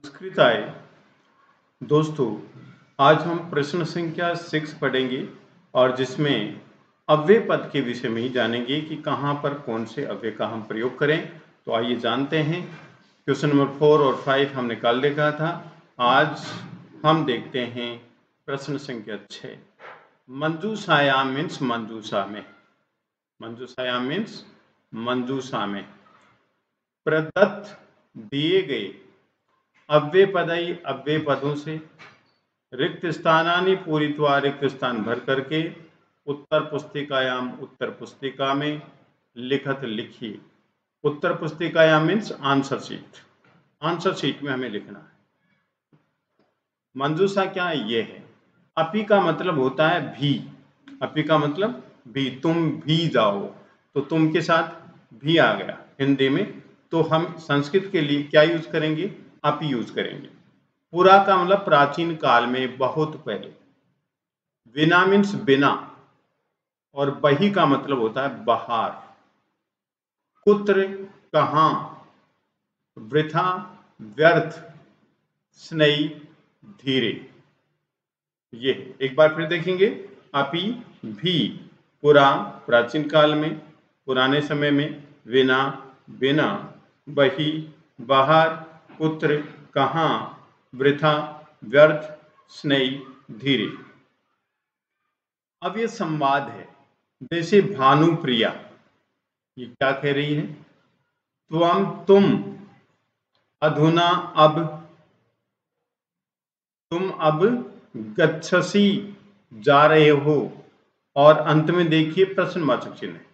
संस्कृताय दोस्तों, आज हम प्रश्न संख्या 6 पढ़ेंगे और जिसमें अव्यय पद के विषय में ही जानेंगे कि कहाँ पर कौन से अव्यय का हम प्रयोग करें। तो आइए जानते हैं। क्वेश्चन नंबर 4 और 5 हमने कल देखा था। आज हम देखते हैं प्रश्न संख्या 6। मंजूषायाम मीन्स मंजूषा में। मंजूषायाम मीन्स मंजूषा में प्रदत्त दिए गए अव्यय पदों से रिक्त स्थानानि पूरित्वा रिक्त स्थान भर करके उत्तर पुस्तिका में लिखत लिखिए। उत्तर पुस्तिकायाम मीन्स आंसर शीट में हमें लिखना है। मंजूषा क्या है? ये है। अपि का मतलब होता है भी। अपि का मतलब भी, तुम भी जाओ, तो तुम के साथ भी आ गया हिंदी में। तो हम संस्कृत के लिए क्या यूज करेंगे? अपि यूज करेंगे। पुरा का मतलब प्राचीन काल में, बहुत पहले। विना मीन्स बिना, और बही का मतलब होता है बाहर। कुत्र कहाँ, वृथा व्यर्थ, स्नेही धीरे। ये एक बार फिर देखेंगे। अपि भी, पुरा प्राचीन काल में, पुराने समय में, विना बिना, बही बाहर, कुत्र कहाँ, वृथा व्यर्थ, स्नेही धीरे। अब ये संवाद है। जैसे भानुप्रिया ये क्या कह रही है? त्वम तुम, अधुना अब, तुम अब गच्छसि जा रहे हो, और अंत में देखिए प्रश्नवाचक चिन्ह है।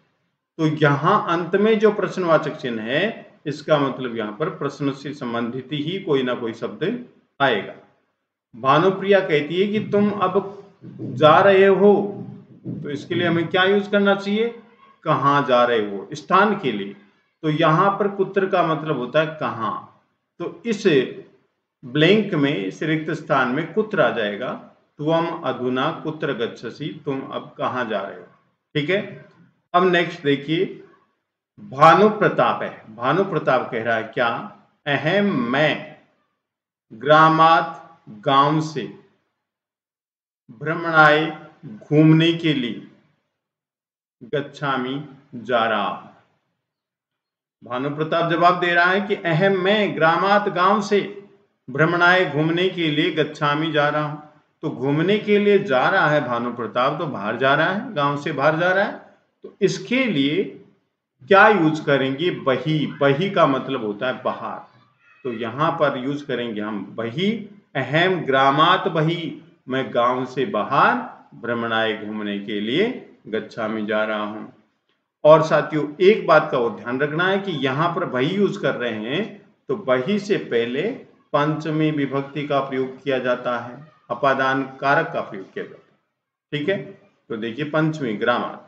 तो यहां अंत में जो प्रश्नवाचक चिन्ह है, इसका मतलब यहां पर प्रश्न से संबंधित ही कोई ना कोई शब्द आएगा। भानुप्रिया कहती है कि तुम अब जा रहे हो, तो इसके लिए हमें क्या यूज करना चाहिए? कहाँ जा रहे हो, स्थान के लिए। तो यहां पर कुत्र का मतलब होता है कहाँ। तो इस ब्लैंक में, इस रिक्त स्थान में कुत्र आ जाएगा। त्वम अधुना कुत्र गच्छसि, तुम अब कहाँ जा रहे हो। ठीक है। अब नेक्स्ट देखिए, भानु प्रताप है। भानु प्रताप कह रहा है क्या? अहम मैं ग्रामात गांव से भ्रमणाय घूमने के लिए गच्छामि जा रहा। भानु प्रताप जवाब दे रहा है कि अहम मैं ग्रामात गांव से भ्रमणाय घूमने के लिए गच्छामि जा रहा हूं। तो घूमने के लिए जा रहा है भानु प्रताप, तो बाहर जा रहा है, गांव से बाहर जा रहा है। तो इसके लिए क्या यूज करेंगे? बही। बही का मतलब होता है बाहर। तो यहां पर यूज करेंगे हम बही। अहम ग्रामात बही, मैं गांव से बाहर भ्रमणाय घूमने के लिए गच्छामि जा रहा हूं। और साथियों, एक बात का और ध्यान रखना है कि यहां पर बही यूज कर रहे हैं, तो बही से पहले पंचमी विभक्ति का प्रयोग किया जाता है, अपादान कारक का प्रयोग किया जाता है। ठीक है। तो देखिए पंचमी ग्रामात।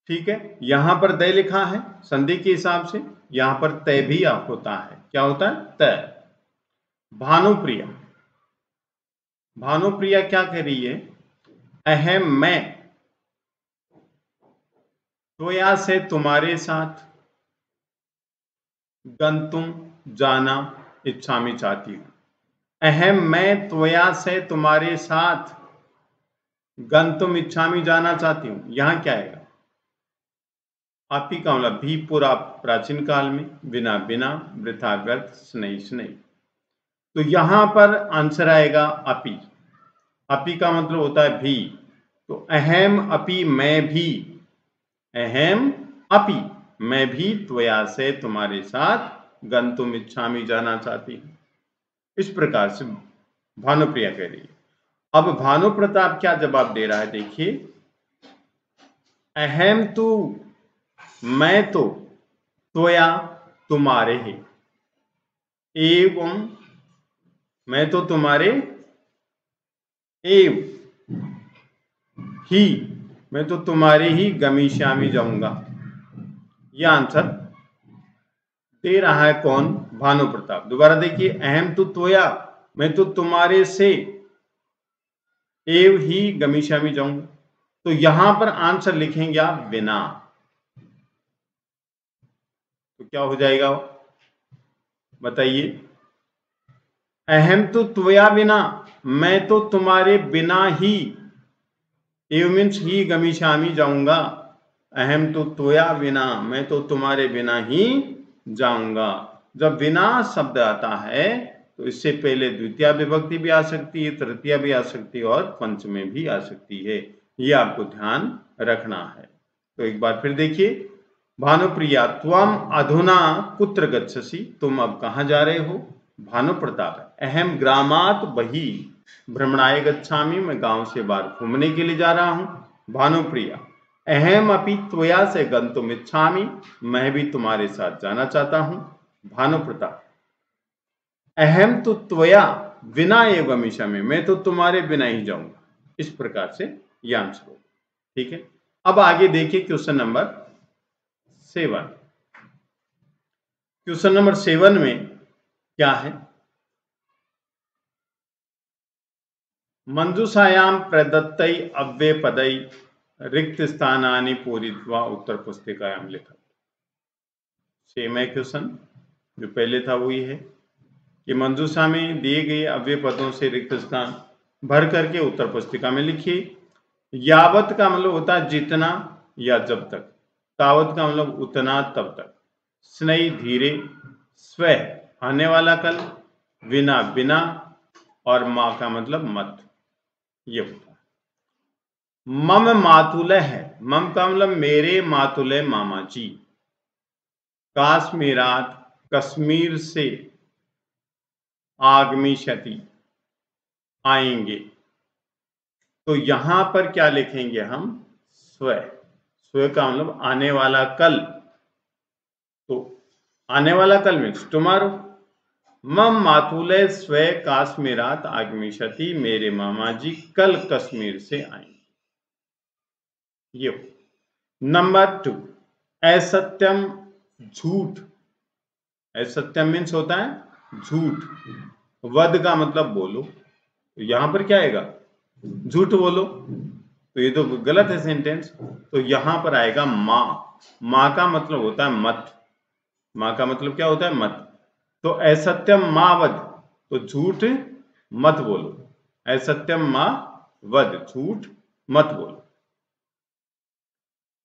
ठीक है। यहां पर दय लिखा है संधि के हिसाब से, यहां पर तय भी होता है। क्या होता है? तय। भानुप्रिया, भानुप्रिया क्या कह रही है? अहम मैं त्वया से तुम्हारे साथ गंतुम जाना इच्छामि चाहती हूं। अहम मैं त्वया से तुम्हारे साथ गंतुम इच्छामि जाना चाहती हूं। यहां क्या आएगा? अपि का मतलब भी, पूरा प्राचीन काल में, बिना बिना, वृथा व्यर्थ, स्नेही स्नेही। तो यहां पर आंसर आएगा अपि। अपि का मतलब होता है भी। तो अहम अपि मैं भी, अहम अपि मैं भी त्वया से तुम्हारे साथ गंतुम इच्छामि जाना चाहती हूं। इस प्रकार से भानुप्रिया कह रही है। अब भानु प्रताप क्या जवाब दे रहा है? देखिए, अहम तू, मैं तो, त्वया तुम्हारे ही, एवं मैं तो तुम्हारे, एव ही मैं तो तुम्हारे ही गमिष्यामि जाऊंगा। यह आंसर दे रहा है कौन? भानु प्रताप। दोबारा देखिए, अहम तू त्वया, मैं तो तुम्हारे से, एव ही गमिष्यामि जाऊंगा। तो यहां पर आंसर लिखेंगे आप बिना। तो क्या हो जाएगा? बताइए। अहम तो त्वया बिना, मैं तो तुम्हारे बिना ही, एव मीन्स ही गमिष्यामि जाऊंगा, अहम तो त्वया बिना, मैं तो तुम्हारे बिना ही जाऊंगा। जब बिना शब्द आता है तो इससे पहले द्वितीय विभक्ति भी आ सकती है, तृतीया भी आ सकती है और पंचमी भी आ सकती है, ये आपको ध्यान रखना है। तो एक बार फिर देखिए, भानुप्रिया त्वम अधुना कुत्र गच्छसि, तुम अब कहाँ जा रहे हो। भानुप्रताप अहम ग्रामात् बहिः भ्रमणाय गच्छामि, मैं गांव से बाहर घूमने के लिए जा रहा हूं। भानुप्रिया अहम अपि त्वया से गन्तुम इच्छामि, मैं भी तुम्हारे साथ जाना चाहता हूं। भानुप्रताप अहम तो त्वया बिना एव गमिष्यामि, मैं तो तुम्हारे बिना ही जाऊंगा। इस प्रकार से यह आंसर होगा। ठीक है, अब आगे देखिए क्वेश्चन नंबर 7। क्वेश्चन नंबर 7 में क्या है, मंजूषायाम प्रदत्तै अव्ययपदै रिक्त स्थानानि पूरित्वा उत्तर पुस्तिकायां लिखत। सेम है क्वेश्चन, जो पहले था वही है कि मंजूषा में दिए गए अव्यय पदों से रिक्त स्थान भर करके उत्तर पुस्तिका में लिखिए। यावत का मतलब होता है जितना या जब तक, तावत का मतलब उतना तब तक, स्नेह धीरे, स्व आने वाला कल, विना बिना, और मां का मतलब मत, ये होता है। मम मातुलय है, मम का मतलब मेरे, मातुलय मामा जी, काश्मीरात कश्मीर से, आगमिष्यति आएंगे, तो यहां पर क्या लिखेंगे हम, स्व, स्व का मतलब आने वाला कल, तो आने वाला कल मीन्स टुमारो। मम मातुलय स्व काश्मीरात आगमिष्यति, मेरे मामा जी कल कश्मीर से आएंगे, ये। नंबर 2, असत्यम झूठ, असत्यम मीन्स होता है झूठ, वद का मतलब बोलो, तो यहां पर क्या आएगा, झूठ बोलो, तो ये तो गलत है सेंटेंस, तो यहां पर आएगा मां, मां का मतलब होता है मत, मां का मतलब क्या होता है मत, तो असत्यम मां वद, तो झूठ मत बोलो, असत्यम मां वद, झूठ मत बोलो।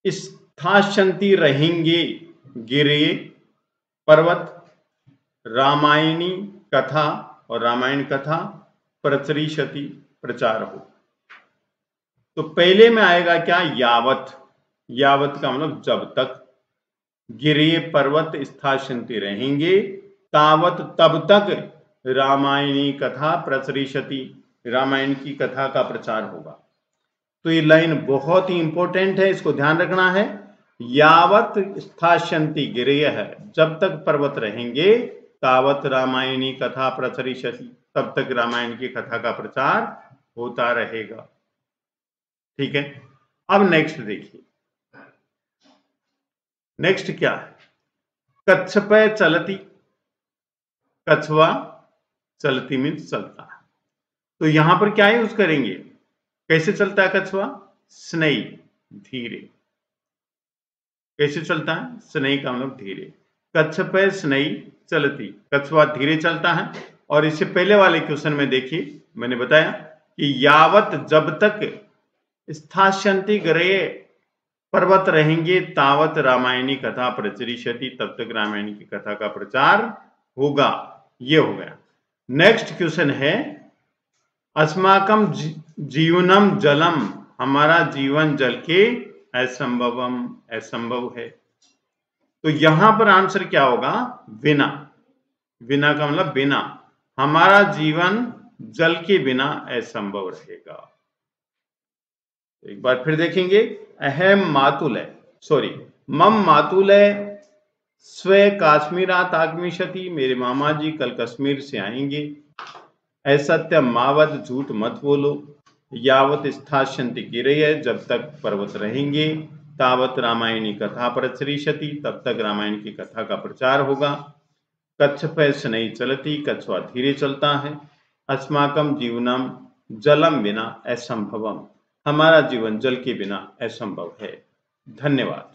स्थास्यन्ति रहेंगे, गिरे पर्वत, रामायणी कथा और रामायण कथा, प्रचरिष्यति प्रचार हो, तो पहले में आएगा क्या, यावत, यावत का मतलब जब तक, गिरे पर्वत स्थास्यन्ति रहेंगे, तावत तब तक, रामायणी कथा प्रचरिष्यति रामायण की कथा का प्रचार होगा। तो ये लाइन बहुत ही इंपॉर्टेंट है, इसको ध्यान रखना है। यावत स्थास्यन्ति गिरेय है, जब तक पर्वत रहेंगे, तावत रामायणी कथा प्रचरिष्यति, तब तक रामायण की कथा का प्रचार होता रहेगा। ठीक है, अब नेक्स्ट देखिए, नेक्स्ट क्या है, कच्छपय चलती, कछुआ चलती मीन्स चलता है, तो यहां पर क्या यूज करेंगे, कैसे चलता है कछुआ, स्नेह धीरे, कैसे चलता है, स्नेह का मतलब धीरे, कच्छपय स्नेह चलती, कछुआ धीरे चलता है। और इससे पहले वाले क्वेश्चन में देखिए मैंने बताया कि यावत जब तक, स्थास्यन्ति गिरे पर्वत रहेंगे, तावत रामायणी कथा प्रचरिष्यति, तब तक रामायण की कथा का प्रचार होगा, ये हो गया। नेक्स्ट क्वेश्चन है, अस्माकम जीवनम जलम, हमारा जीवन जल के असंभवम, असंभव है, तो यहां पर आंसर क्या होगा, बिना, बिना का मतलब बिना, हमारा जीवन जल के बिना असंभव रहेगा। एक बार फिर देखेंगे, अहम मातुलय, सॉरी मम मातुलय स्व काश्मीरात आगमिष्यति, मेरे मामा जी कल कश्मीर से आएंगे, असत्य मावद, झूठ मत बोलो, यावत स्थास्यन्ति गिरेय, जब तक पर्वत रहेंगे, तावत रामायणी कथा प्रचरिष्यति, तब तक रामायण की कथा का प्रचार होगा, कच्छपय शनैः चलति, कछुआ धीरे चलता है, अस्माकम जीवनम जलम बिना असंभवम, हमारा जीवन जल के बिना असंभव है। धन्यवाद।